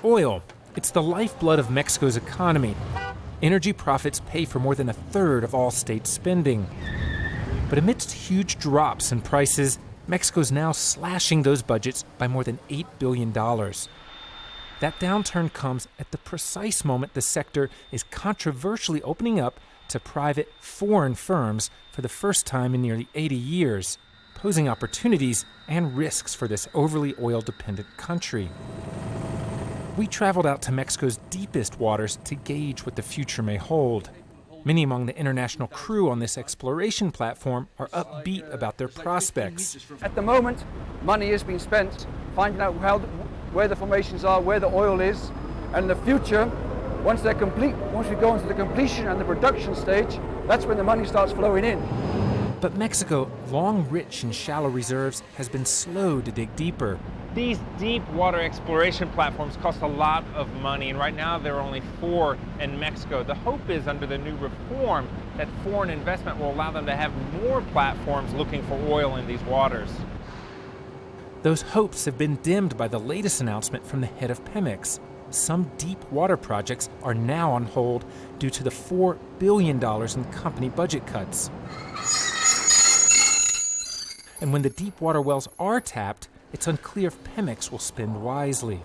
Oil. It's the lifeblood of Mexico's economy. Energy profits pay for more than a third of all state spending. But amidst huge drops in prices, Mexico's now slashing those budgets by more than $8 billion. That downturn comes at the precise moment the sector is controversially opening up to private foreign firms for the first time in nearly 80 years, posing opportunities and risks for this overly oil-dependent country. We traveled out to Mexico's deepest waters to gauge what the future may hold. Many among the international crew on this exploration platform are upbeat about their prospects. At the moment, money is being spent finding out where the formations are, where the oil is, and in the future, once they're complete, once we go into the completion and the production stage, that's when the money starts flowing in. But Mexico, long rich in shallow reserves, has been slow to dig deeper. These deep water exploration platforms cost a lot of money, and right now there are only 4 in Mexico. The hope is under the new reform that foreign investment will allow them to have more platforms looking for oil in these waters. Those hopes have been dimmed by the latest announcement from the head of Pemex. Some deep water projects are now on hold due to the $4 billion in company budget cuts. And when the deep water wells are tapped, it's unclear if Pemex will spend wisely.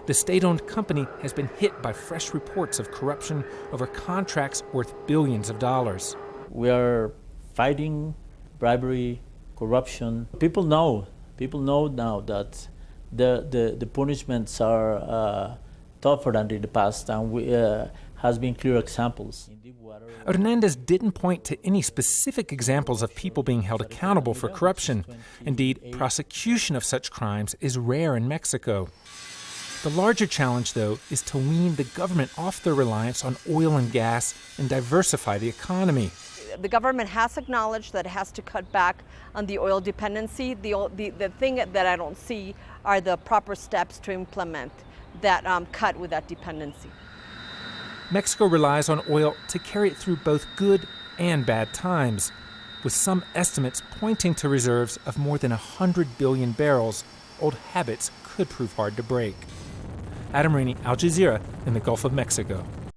The state-owned company has been hit by fresh reports of corruption over contracts worth billions of dollars. We are fighting bribery, corruption. People know now that the punishments are tougher than in the past, and has been clear examples. Hernandez didn't point to any specific examples of people being held accountable for corruption. Indeed, prosecution of such crimes is rare in Mexico. The larger challenge, though, is to wean the government off their reliance on oil and gas and diversify the economy. The government has acknowledged that it has to cut back on the oil dependency. The thing that I don't see are the proper steps to implement that cut with that dependency. Mexico relies on oil to carry it through both good and bad times, with some estimates pointing to reserves of more than 100 billion barrels. Old habits could prove hard to break. Adam Rainey, Al Jazeera, in the Gulf of Mexico.